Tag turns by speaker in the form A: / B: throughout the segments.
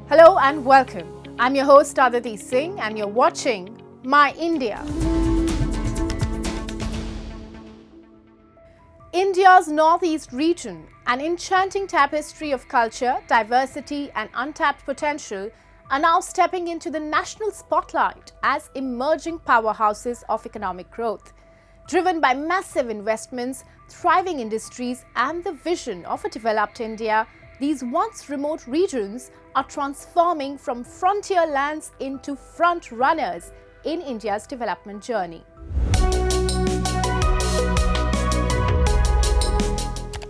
A: Hello and welcome. I'm your host Aditi Singh and you're watching My India. India's northeast region, an enchanting tapestry of culture, diversity and untapped potential, are now stepping into the national spotlight as emerging powerhouses of economic growth. Driven by massive investments, thriving industries and the vision of a developed India, these once remote regions are transforming from frontier lands into front runners in India's development journey.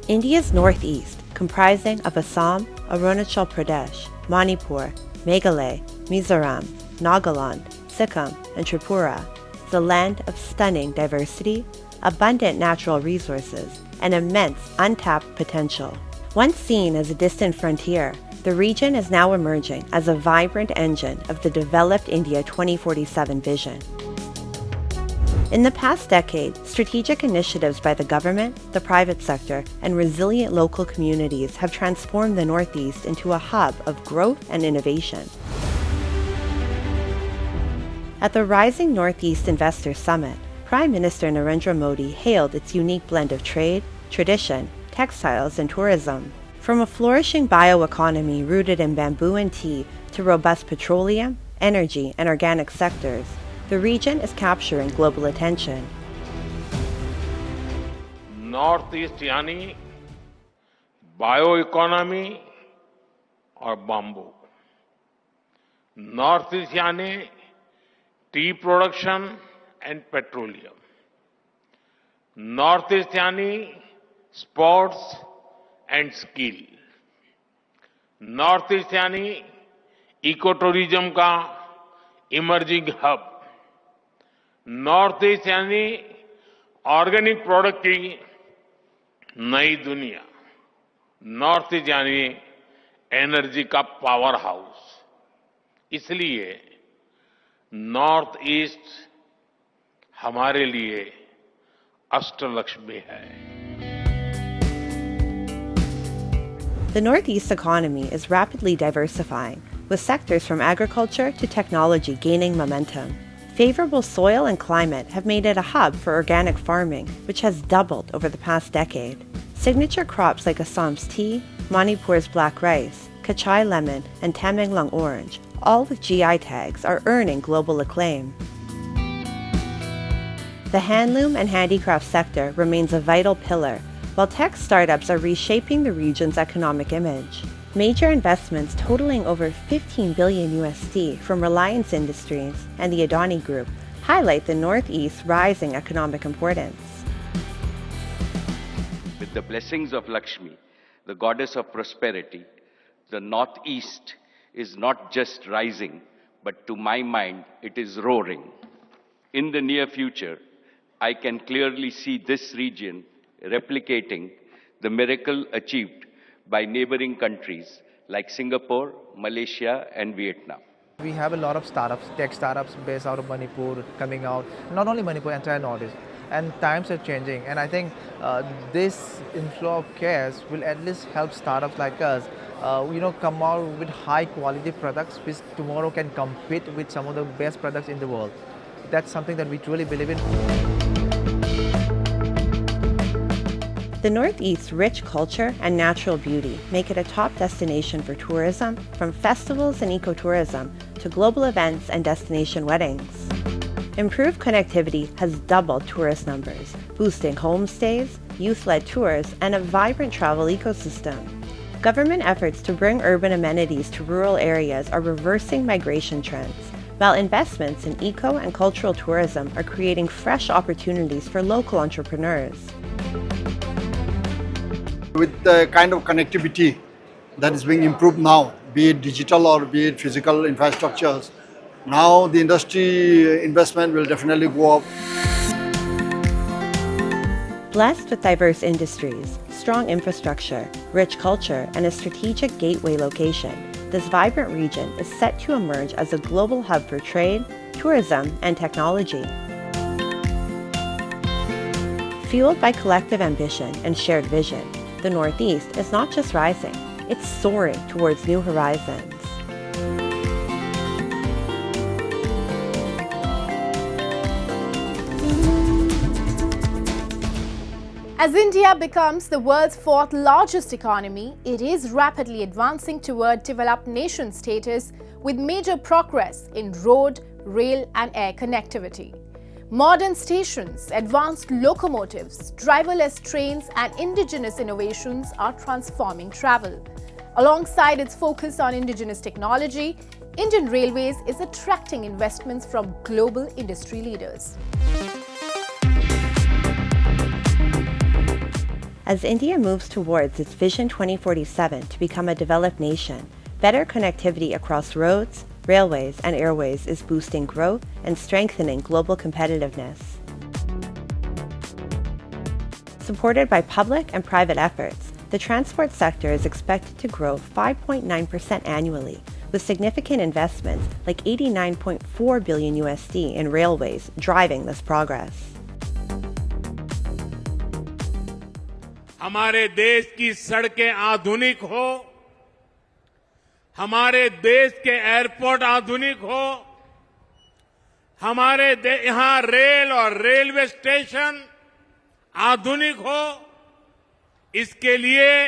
B: India's northeast, comprising of Assam, Arunachal Pradesh, Manipur, Meghalaya, Mizoram, Nagaland, Sikkim, and Tripura, is a land of stunning diversity, abundant natural resources, and immense untapped potential. Once seen as a distant frontier, the region is now emerging as a vibrant engine of the Developed India 2047 vision. In the past decade, strategic initiatives by the government, the private sector, and resilient local communities have transformed the Northeast into a hub of growth and innovation. At the Rising Northeast Investor Summit, Prime Minister Narendra Modi hailed its unique blend of trade, tradition, textiles, and tourism. From a flourishing bioeconomy rooted in bamboo and tea to robust petroleum, energy, and organic sectors, the region is capturing global attention.
C: North east यानी bio economy और bamboo, north east यानी tea production and petroleum, north east यानी sports and skill, north east यानी eco tourism का emerging hub, north east यानी organic product की नई दुनिया, नॉर्थ ईस्ट यानी एनर्जी का पावर हाउस। इसलिए नॉर्थ ईस्ट हमारे लिए अष्टलक्ष्मी है।
B: The Northeast economy is rapidly diversifying, with sectors from agriculture to technology gaining momentum. Favorable soil and climate have made it a hub for organic farming, which has doubled over the past decade. Signature crops like Assam's tea, Manipur's black rice, Kachai lemon, and Tamenglong orange, all with GI tags, are earning global acclaim. The handloom and handicraft sector remains a vital pillar, while tech startups are reshaping the region's economic image. Major investments totaling over $15 billion USD from Reliance Industries and the Adani Group highlight the Northeast's rising economic importance.
D: With the blessings of Lakshmi, the goddess of prosperity, the Northeast is not just rising, but to my mind, it is roaring. In the near future, I can clearly see this region replicating the miracle achieved by neighboring countries like Singapore, Malaysia, and Vietnam.
E: We have a lot of startups, tech startups based out of Manipur coming out, not only Manipur, entire Northeast. And times are changing, and I think this inflow of cash will at least help startups like us, come out with high quality products which tomorrow can compete with some of the best products in the world. That's something that we truly believe in.
B: The Northeast's rich culture and natural beauty make it a top destination for tourism, from festivals and ecotourism to global events and destination weddings. Improved connectivity has doubled tourist numbers, boosting homestays, youth-led tours, and a vibrant travel ecosystem. Government efforts to bring urban amenities to rural areas are reversing migration trends, while investments in eco and cultural tourism are creating fresh opportunities for local entrepreneurs.
F: With the kind of connectivity that is being improved now, be it digital or be it physical infrastructures, now the industry investment will definitely go up.
B: Blessed with diverse industries, strong infrastructure, rich culture, and a strategic gateway location, this vibrant region is set to emerge as a global hub for trade, tourism, and technology. Fueled by collective ambition and shared vision, the Northeast is not just rising, it's soaring towards new horizons.
A: As India becomes the world's fourth largest economy, it is rapidly advancing toward developed nation status with major progress in road, rail and air connectivity. Modern stations, advanced locomotives, driverless trains and indigenous innovations are transforming travel. Alongside its focus on indigenous technology, Indian Railways is attracting investments from global industry leaders.
B: As India moves towards its Vision 2047 to become a developed nation, better connectivity across roads, railways, and airways is boosting growth and strengthening global competitiveness. Supported by public and private efforts, the transport sector is expected to grow 5.9% annually, with significant investments like $89.4 billion USD in railways driving this progress.
C: हमारे देश की सड़कें आधुनिक हो, हमारे देश के airport आधुनिक हो, हमारे यहां रेल और रेलवे स्टेशन आधुनिक हो, इसके लिए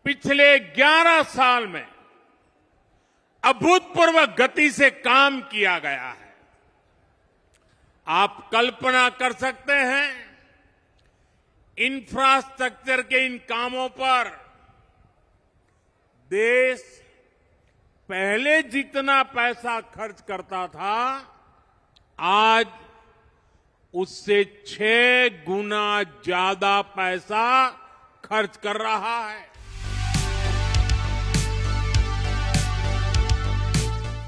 C: पिछले 11 साल में अभूतपूर्व गति से काम किया गया है। आप कल्पना कर सकते हैं, इंफ्रास्ट्रक्चर के इन कामों पर देश पहले जितना पैसा खर्च करता था, आज उससे 6 गुना ज्यादा पैसा खर्च कर रहा है।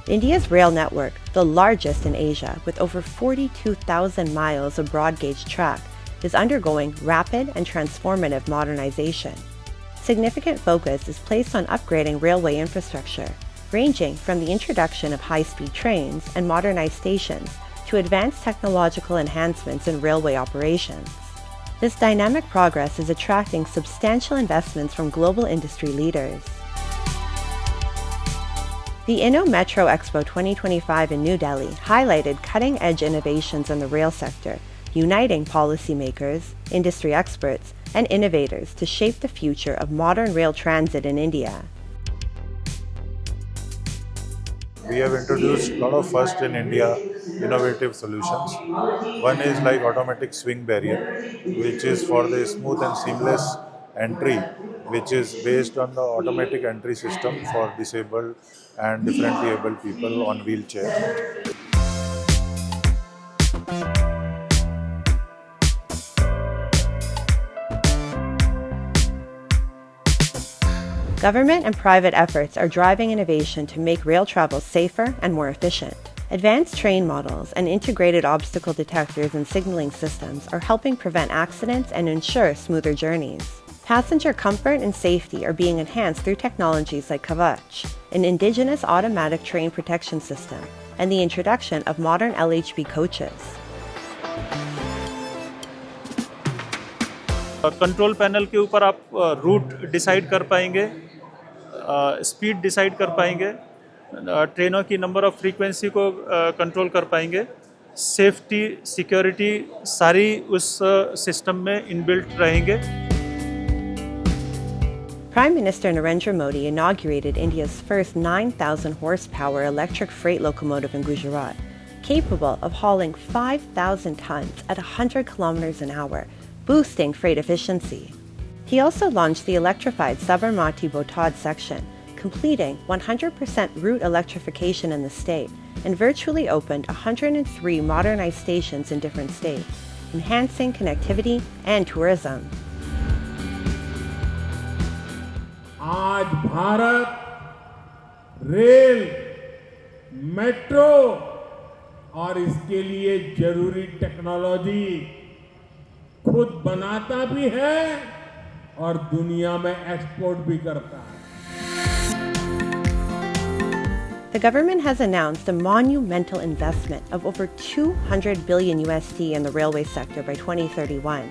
B: India's rail network, the largest in Asia with over 42,000 miles of broad gauge track, is undergoing rapid and transformative modernization. Significant focus is placed on upgrading railway infrastructure, ranging from the introduction of high-speed trains and modernized stations to advanced technological enhancements in railway operations. This dynamic progress is attracting substantial investments from global industry leaders. The Inno Metro Expo 2025 in New Delhi highlighted cutting-edge innovations in the rail sector, uniting policymakers, industry experts, and innovators to shape the future of modern rail transit in India.
G: We have introduced a lot of first in India innovative solutions. One is like automatic swing barrier, which is for the smooth and seamless entry, which is based on the automatic entry system for disabled and differently able people on wheelchair.
B: Government and private efforts are driving innovation to make rail travel safer and more efficient. Advanced train models and integrated obstacle detectors and signaling systems are helping prevent accidents and ensure smoother journeys. Passenger comfort and safety are being enhanced through technologies like Kavach, an indigenous automatic train protection system, and the introduction of modern LHB coaches.
H: Control panel के ऊपर आप root decide कर पाएंगे, speed decide कर पाएंगे, ट्रेनों की number of frequency को कंट्रोल कर पाएंगे, सेफ्टी सिक्योरिटी सारी उस सिस्टम में इनबिल्ट रहेंगे.
B: Prime Minister Narendra Modi inaugurated India's first 9,000 horsepower electric freight locomotive in Gujarat, capable of hauling 5,000 tons at 100 kilometers an hour, boosting freight efficiency. He also launched the electrified Sabarmati Botad section, completing 100% route electrification in the state, and virtually opened 103 modernized stations in different states, enhancing connectivity and tourism.
C: आज Bharat rail, metro और इसके लिए जरूरी technology खुद बनाता भी है और दुनिया में एक्सपोर्ट भी करता है.
B: the government has announced a monumental investment of over $200 billion USD in the railway sector by 2031,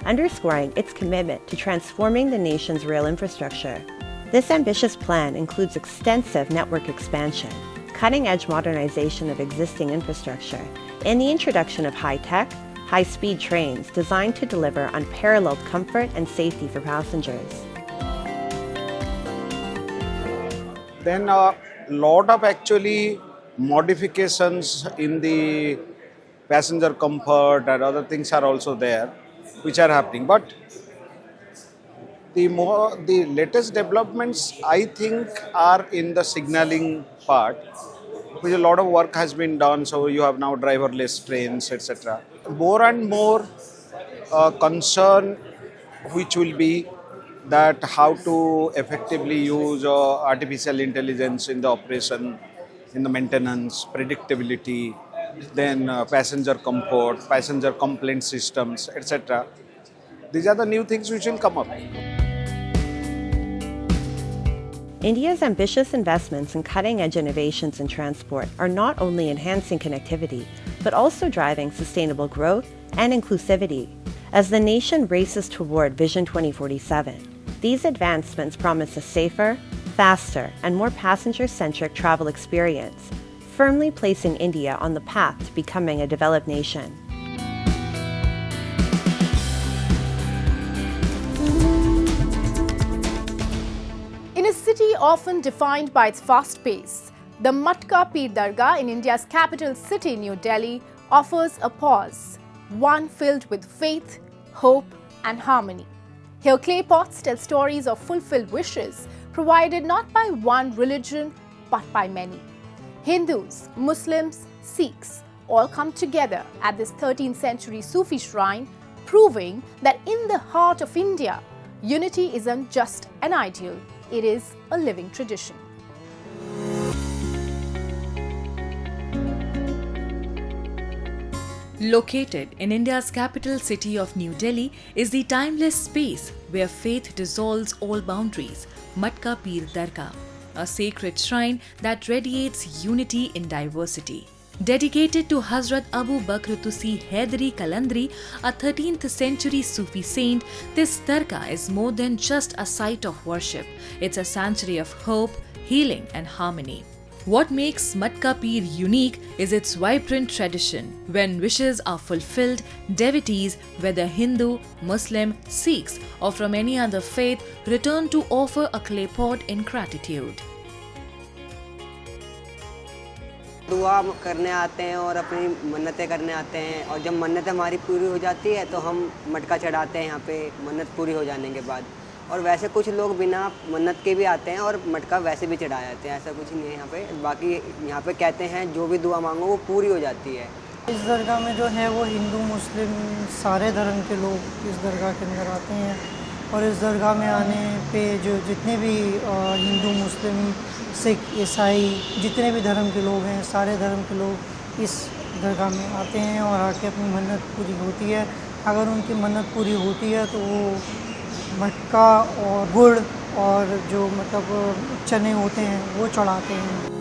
B: underscoring its commitment to transforming the nation's rail infrastructure. This ambitious plan includes extensive network expansion, cutting-edge modernization of existing infrastructure, and the introduction of high-tech, high-speed trains designed to deliver unparalleled comfort and safety for passengers.
I: Then a lot of actually modifications in the passenger comfort and other things are also there, which are happening. But the latest developments, I think, are in the signaling part, which a lot of work has been done. So you have now driverless trains, etc. More and more concern, which will be that how to effectively use artificial intelligence in the operation, in the maintenance, predictability, then passenger comfort, passenger complaint systems, etc. These are the new things which will come up.
B: India's ambitious investments in cutting-edge innovations in transport are not only enhancing connectivity, but also driving sustainable growth and inclusivity. As the nation races toward Vision 2047, these advancements promise a safer, faster, and more passenger-centric travel experience, firmly placing India on the path to becoming a developed nation.
A: In a city often defined by its fast pace, the Matka Pir Dargah in India's capital city, New Delhi, offers a pause, one filled with faith, hope, and harmony. Here, clay pots tell stories of fulfilled wishes provided not by one religion but by many. Hindus, Muslims, Sikhs all come together at this 13th century Sufi shrine, proving that in the heart of India, unity isn't just an ideal, it is a living tradition.
J: Located in India's capital city of New Delhi is the timeless space where faith dissolves all boundaries, Matka Pir Dargah, a sacred shrine that radiates unity in diversity. Dedicated to Hazrat Abu Bakr Tusi Haidari Kalandri, a 13th century Sufi saint, this dargah is more than just a site of worship. It's a sanctuary of hope, healing and harmony. What makes Matka Pir unique is its vibrant tradition. When wishes are fulfilled, devotees, whether Hindu, Muslim, Sikhs or from any other faith, return to offer a clay pot in gratitude.
K: दुआ करने आते हैं और अपनी मन्नतें करने आते हैं और जब मन्नत हमारी पूरी हो जाती है तो हम मटका चढ़ाते हैं यहाँ पे मन्नत पूरी हो जाने के बाद और वैसे कुछ लोग बिना मन्नत के भी आते हैं और मटका वैसे भी चढ़ा जाते हैं ऐसा कुछ नहीं है यहाँ पे बाकी यहाँ पे कहते हैं जो भी दुआ मांगो वो पूरी हो जाती है
L: इस दरगाह में जो है वो हिंदू मुस्लिम सारे धर्म के लोग इस दरगाह के अंदर आते हैं और इस दरगाह में आने पे जो जितने भी हिंदू मुस्लिम सिख ईसाई जितने भी धर्म के लोग हैं सारे धर्म के लोग इस दरगाह में आते हैं और आके अपनी मन्नत पूरी होती है अगर उनकी मन्नत पूरी होती है तो वो मटका और गुड़ और जो मतलब चने होते हैं वो चढ़ाते हैं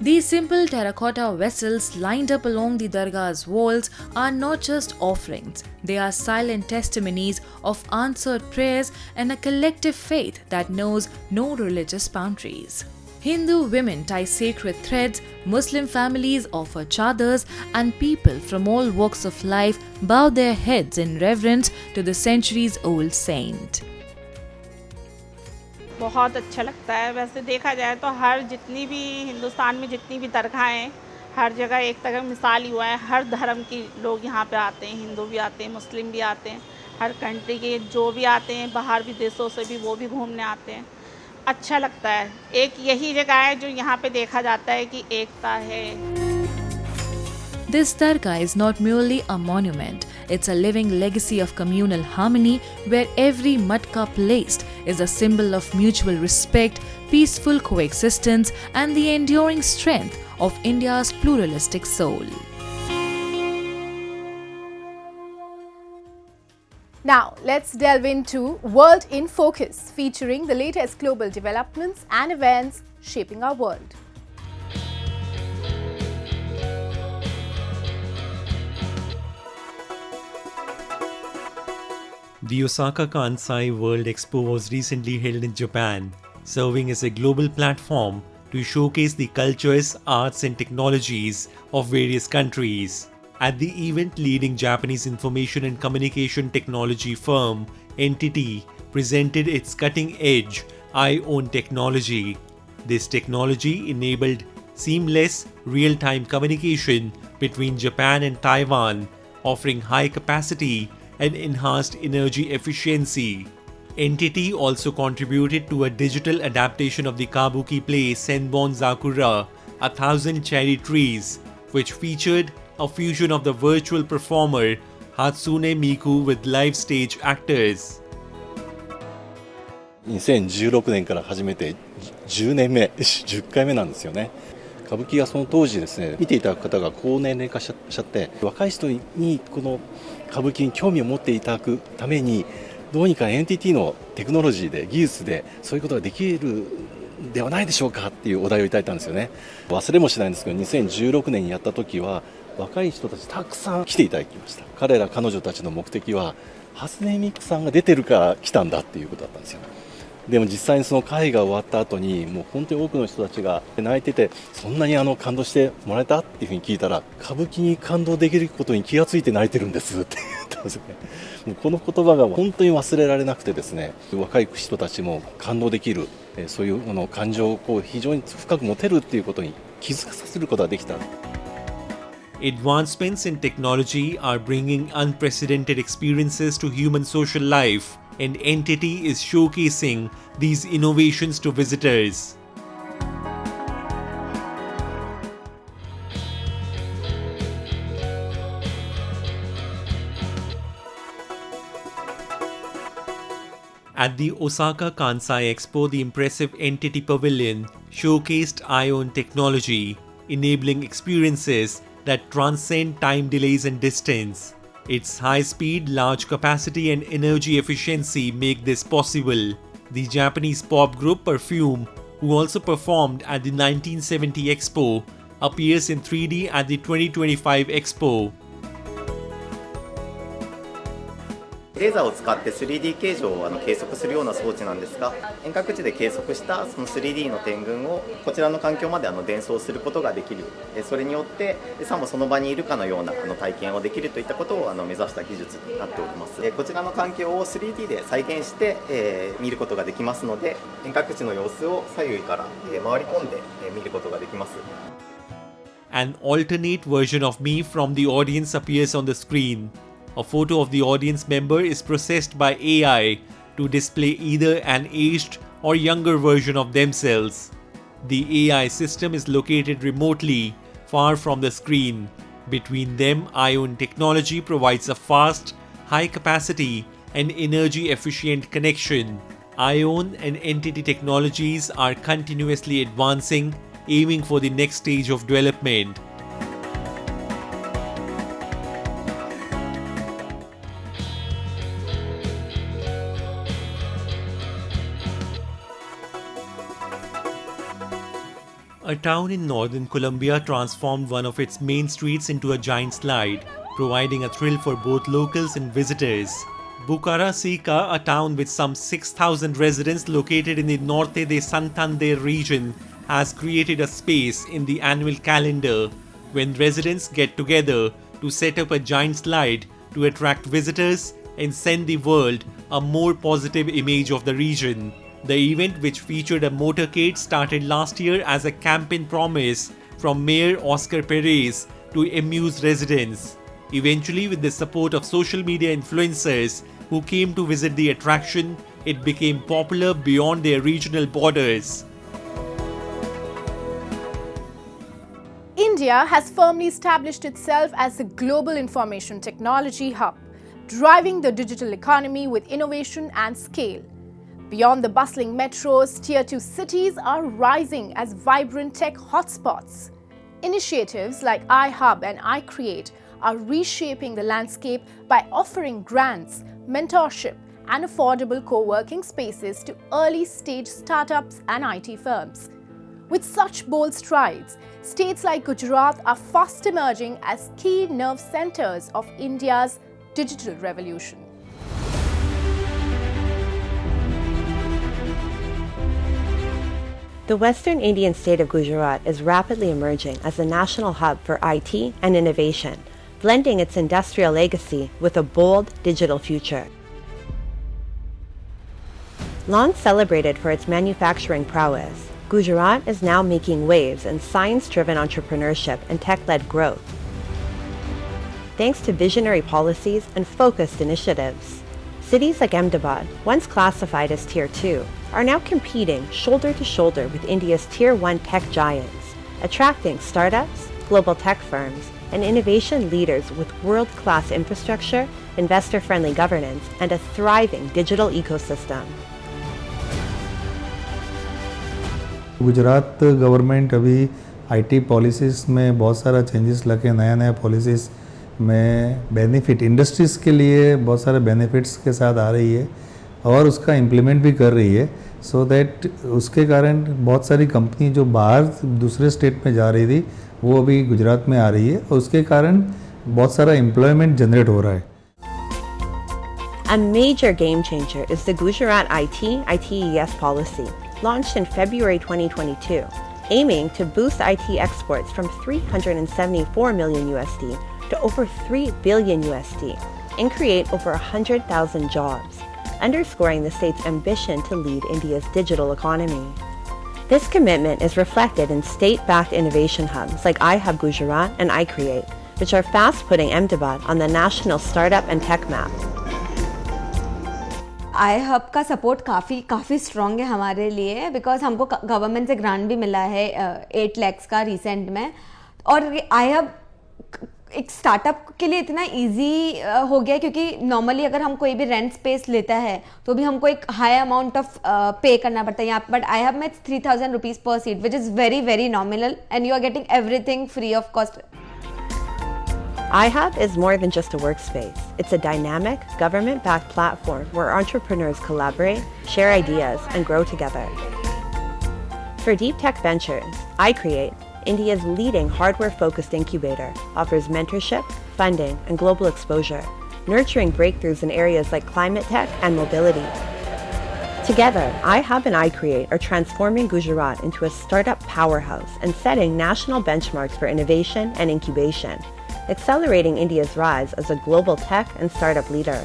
J: These simple terracotta vessels lined up along the dargah's walls are not just offerings, they are silent testimonies of answered prayers and a collective faith that knows no religious boundaries. Hindu women tie sacred threads, Muslim families offer chadars, and people from all walks of life bow their heads in reverence to the centuries-old saint.
M: बहुत अच्छा लगता है वैसे देखा जाए तो हर जितनी भी हिंदुस्तान में जितनी भी दरगाहें हैं हर जगह एक तरह मिसाल ही हुआ है हर धर्म के लोग यहाँ पे आते हैं हिंदू भी आते हैं मुस्लिम भी आते हैं हर कंट्री के जो भी आते हैं बाहर विदेशों से भी वो भी घूमने आते हैं अच्छा लगता है एक यही जगह है जो यहाँ पे देखा जाता है कि एकता है
J: This dargah is not merely a monument, it's a living legacy of communal harmony where every matka placed is a symbol of mutual respect, peaceful coexistence and the enduring strength of India's pluralistic soul.
A: Now, let's delve into World in Focus, featuring the latest global developments and events shaping our world.
N: The Osaka Kansai World Expo was recently held in Japan, serving as a global platform to showcase the cultures, arts and technologies of various countries. At the event, leading Japanese information and communication technology firm NTT presented its cutting-edge IOWN technology. This technology enabled seamless, real-time communication between Japan and Taiwan, offering high capacity and enhanced energy efficiency. NTT also contributed to a digital adaptation of the kabuki play Senbon Zakura, 1,000 Cherry Trees, which featured a fusion of the virtual performer Hatsune Miku with live stage actors.
O: 2016年から始めて10年目、10回目なんですよね。歌舞伎がその当時ですね、見ていた方が高年齢化しちゃって、若い人にこの歌舞伎に興味を持っていただくために、どうにか NTT のテクノロジーで、技術でそういうことができるではないでしょうかっていうお題をいただいたんですよね。忘れもしないんですけど、2016年にやった時は若い人たちたくさん来ていただきました。彼ら彼女たちの目的は初音ミクさんが出てるから来たんだっていうことだったんですよ。でも実際にその会が終わった後にもう本当に多くの人たちが泣いてて、そんなに感動してもらえたっていうふうに聞いたら、歌舞伎に感動できることに気がついて泣いてるんですって言ったんですよね。もうこの言葉が本当に忘れられなくてですね、若い人たちも感動できる、そういう感情を非常に深く持てるっていうことに気づかさせることができた。
N: Advancements in technology are bringing unprecedented experiences to human social life, and NTT is showcasing these innovations to visitors. At the Osaka Kansai Expo, the impressive NTT Pavilion showcased IOWN technology, enabling experiences that transcend time delays and distance. Its high speed, large capacity and energy efficiency make this possible. The Japanese pop group Perfume, who also performed at the 1970 Expo, appears in 3D at the 2025 Expo.
P: レーザーを使って 3D 形状を計測するような装置なんですが、遠隔地で計測したその 3D の点群をこちらの環境まで伝送することができる。それによってさもその場にいるかのような体験をできるといったことを目指した技術になっております。こちらの環境を 3D で再現して見ることができますので、遠隔地の様子を左右から回り込んで見ることができます。
N: An alternate version of me from the audience appears on the screen. A photo of the audience member is processed by AI to display either an aged or younger version of themselves. The AI system is located remotely, far from the screen. Between them, IOWN technology provides a fast, high capacity and energy efficient connection. IOWN and NTT technologies are continuously advancing, aiming for the next stage of development. A town in northern Colombia transformed one of its main streets into a giant slide, providing a thrill for both locals and visitors. Bucaramanga, a town with some 6,000 residents located in the Norte de Santander region, has created a space in the annual calendar when residents get together to set up a giant slide to attract visitors and send the world a more positive image of the region. The event, which featured a motorcade, started last year as a campaign promise from Mayor Oscar Perez to amuse residents. Eventually, with the support of social media influencers who came to visit the attraction, it became popular beyond their regional borders.
A: India has firmly established itself as a global information technology hub, driving the digital economy with innovation and scale. Beyond the bustling metros, Tier 2 cities are rising as vibrant tech hotspots. Initiatives like iHub and iCreate are reshaping the landscape by offering grants, mentorship, and affordable co-working spaces to early-stage startups and IT firms. With such bold strides, states like Gujarat are fast emerging as key nerve centers of India's digital revolution.
B: The western Indian state of Gujarat is rapidly emerging as a national hub for IT and innovation, blending its industrial legacy with a bold digital future. Long celebrated for its manufacturing prowess, Gujarat is now making waves in science-driven entrepreneurship and tech-led growth. Thanks to visionary policies and focused initiatives, cities like Ahmedabad, once classified as Tier 2, are now competing shoulder to shoulder with India's Tier 1 tech giants, attracting startups, global tech firms, and innovation leaders with world-class infrastructure, investor-friendly governance, and a thriving digital ecosystem.
Q: Gujarat government अभी IT policies में बहुत सारा changes लगे, नया नया policies में benefit industries के लिए बहुत सारे बेनिफिट्स के साथ आ रही है और उसका इम्प्लीमेंट भी कर रही है, सो दैट उसके कारण बहुत सारी कंपनी जो बाहर दूसरे स्टेट में जा रही थी वो अभी गुजरात में आ रही है और उसके कारण बहुत सारा एम्प्लॉयमेंट जनरेट हो रहा है.
B: A major game changer is the Gujarat ITES policy, launched in February 2022, aiming to boost IT exports from $374 million USD to over $3 billion USD and create over 100,000 jobs, underscoring the state's ambition to lead India's digital economy. This commitment is reflected in state-backed innovation hubs like iHub Gujarat and iCreate, which are fast putting Ahmedabad on the national startup and tech map.
R: iHub का support काफ़ी strong है हमारे लिए, because हमको government से grant भी मिला है 8 lakhs का रिसेंट में. और iHub एक स्टार्टअप के लिए इतना इजी हो गया क्योंकि नॉर्मली अगर हम कोई भी रेंट स्पेस लेता है तो भी हमको एक हाई अमाउंट ऑफ पे करना पड़ता है यहाँ, बट iHub में 3,000 rupees per seat, which is very very nominal and you are getting everything free of cost.
B: iHub is more than just a workspace. It's a dynamic, government-backed platform where entrepreneurs collaborate, share ideas, and grow together. For deep tech ventures, iCreate, India's leading hardware-focused incubator, offers mentorship, funding, and global exposure, nurturing breakthroughs in areas like climate tech and mobility. Together, iHub and iCreate are transforming Gujarat into a startup powerhouse and setting national benchmarks for innovation and incubation, accelerating India's rise as a global tech and startup leader.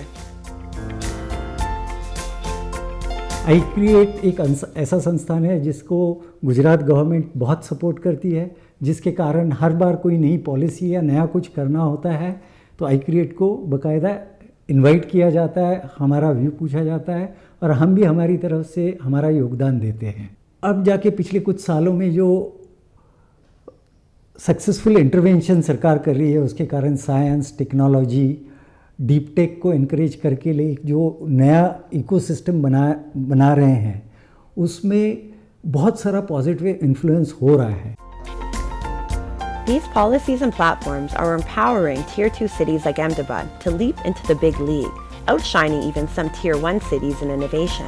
S: iCreate एक ऐसा संस्थान है जिसको Gujarat government बहुत support करती है, जिसके कारण हर बार कोई नई पॉलिसी या नया कुछ करना होता है तो iCreate को बाकायदा इनवाइट किया जाता है, हमारा व्यू पूछा जाता है और हम भी हमारी तरफ से हमारा योगदान देते हैं. अब जाके पिछले कुछ सालों में जो सक्सेसफुल इंटरवेंशन सरकार कर रही है उसके कारण साइंस, टेक्नोलॉजी, डीप टेक को इनकरेज करके लिए जो नया इकोसिस्टम बना रहे हैं उसमें बहुत सारा पॉजिटिव इन्फ्लुएंस हो रहा है.
B: These policies and platforms are empowering Tier 2 cities like Ahmedabad to leap into the big league, outshining even some Tier 1 cities in innovation.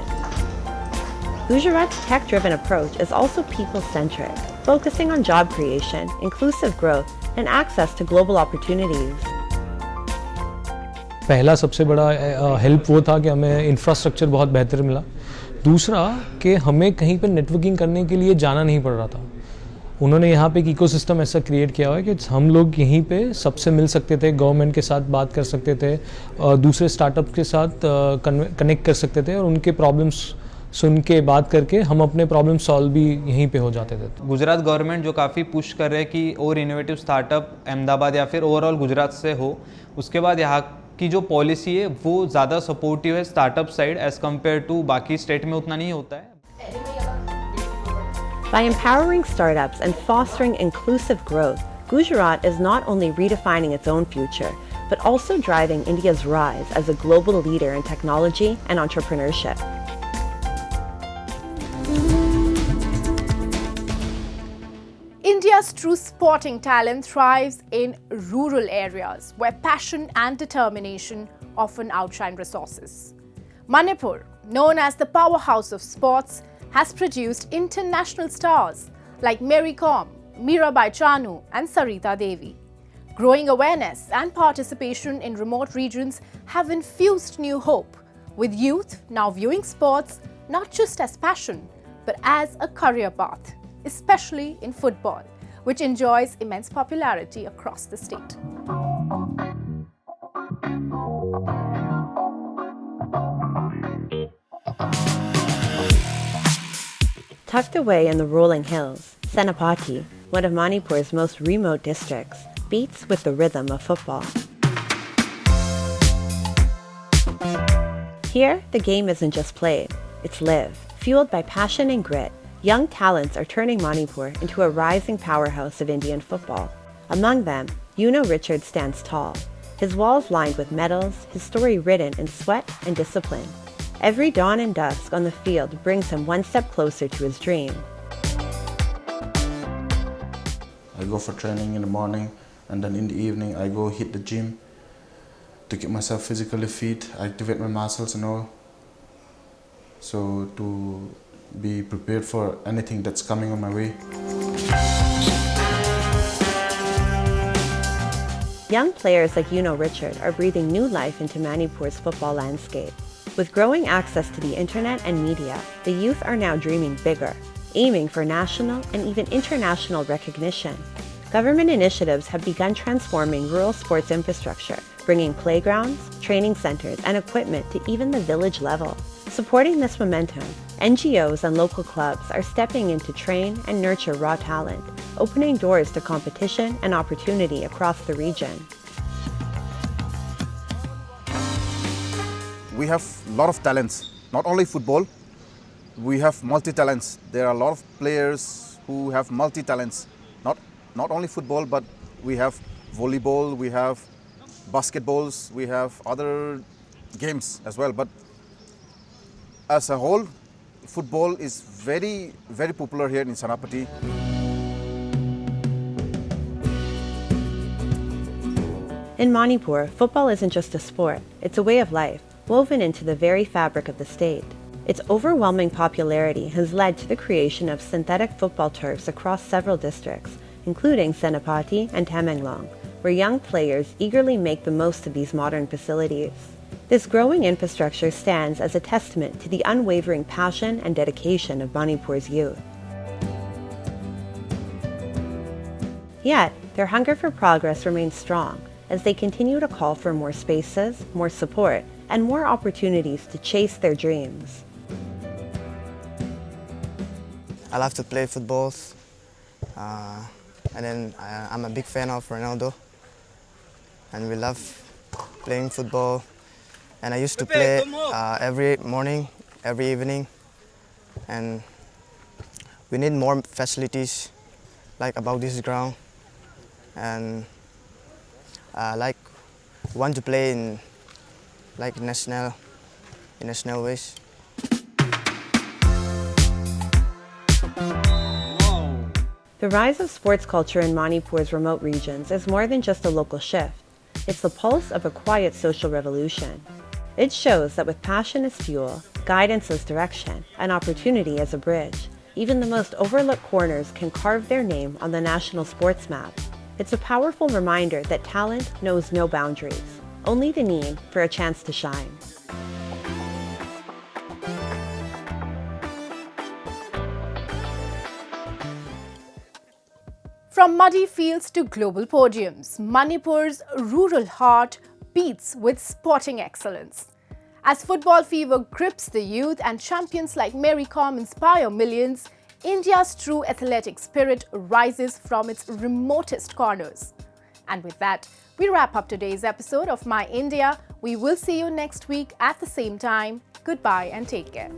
B: Gujarat's tech-driven approach is also people-centric, focusing on job creation, inclusive growth, and access to global opportunities.
T: पहला सबसे बड़ा help वो था कि हमें infrastructure बहुत बेहतर मिला. दूसरा कि हमें कहीं पर नेटवर्किंग करने के लिए जाना नहीं पड़ रहा था. उन्होंने यहाँ पे एक इकोसिस्टम ऐसा क्रिएट किया हुआ है कि हम लोग यहीं पे सबसे मिल सकते थे, गवर्नमेंट के साथ बात कर सकते थे, दूसरे स्टार्टअप के साथ कनेक्ट कर सकते थे और उनके प्रॉब्लम्स सुन के बात करके हम अपने प्रॉब्लम सॉल्व भी यहीं पे हो जाते थे.
U: गुजरात गवर्नमेंट जो काफ़ी पुश कर रहे हैं कि और इनोवेटिव स्टार्टअप अहमदाबाद या फिर ओवरऑल गुजरात से हो. उसके बाद यहाँ की जो पॉलिसी है वो ज़्यादा सपोर्टिव है startup side as compare to बाकी स्टेट में उतना नहीं होता है.
B: By empowering startups and fostering inclusive growth, Gujarat is not only redefining its own future, but also driving India's rise as a global leader in technology and entrepreneurship.
A: India's true sporting talent thrives in rural areas where passion and determination often outshine resources. Manipur, known as the powerhouse of sports, has produced international stars like Mary Kom, Mirabai Chanu and Sarita Devi. Growing awareness and participation in remote regions have infused new hope, with youth now viewing sports not just as passion, but as a career path, especially in football, which enjoys immense popularity across the state.
B: Tucked away in the rolling hills, Senapati, one of Manipur's most remote districts, beats with the rhythm of football. Here, the game isn't just played, it's lived. Fueled by passion and grit, young talents are turning Manipur into a rising powerhouse of Indian football. Among them, Richard stands tall, his walls lined with medals, his story written in sweat and discipline. Every dawn and dusk on the field brings him one step closer to his dream.
D: I go for training in the morning, and then in the evening I go hit the gym to keep myself physically fit, activate my muscles and all. So to be prepared for anything that's coming on my way.
B: Young players like Richard are breathing new life into Manipur's football landscape. With growing access to the internet and media, the youth are now dreaming bigger, aiming for national and even international recognition. Government initiatives have begun transforming rural sports infrastructure, bringing playgrounds, training centers, and equipment to even the village level. Supporting this momentum, NGOs and local clubs are stepping in to train and nurture raw talent, opening doors to competition and opportunity across the region.
V: We have a lot of talents, not only football, we have multi-talents. There are a lot of players who have multi-talents, not only football, but we have volleyball, we have basketballs, we have other games as well. But as a whole, football is very, very popular here in Senapati.
B: In Manipur, football isn't just a sport, it's a way of life, woven into the very fabric of the state. Its overwhelming popularity has led to the creation of synthetic football turfs across several districts, including Senapati and Tamenglong, where young players eagerly make the most of these modern facilities. This growing infrastructure stands as a testament to the unwavering passion and dedication of Manipur's youth. Yet, their hunger for progress remains strong as they continue to call for more spaces, more support, and more opportunities to chase their dreams.
W: I love to play football, and then I'm a big fan of Ronaldo, and we love playing football. And I used to play every morning, every evening, and we need more facilities like about this ground, and like want to play in like national ways.
B: The rise of sports culture in Manipur's remote regions is more than just a local shift. It's the pulse of a quiet social revolution. It shows that with passion as fuel, guidance as direction, and opportunity as a bridge, even the most overlooked corners can carve their name on the national sports map. It's a powerful reminder that talent knows no boundaries, only the need for a chance to shine.
A: From muddy fields to global podiums, Manipur's rural heart beats with sporting excellence. As football fever grips the youth and champions like Mary Kom inspire millions, India's true athletic spirit rises from its remotest corners. And with that, we wrap up today's episode of My India. We will see you next week at the same time. Goodbye and take care.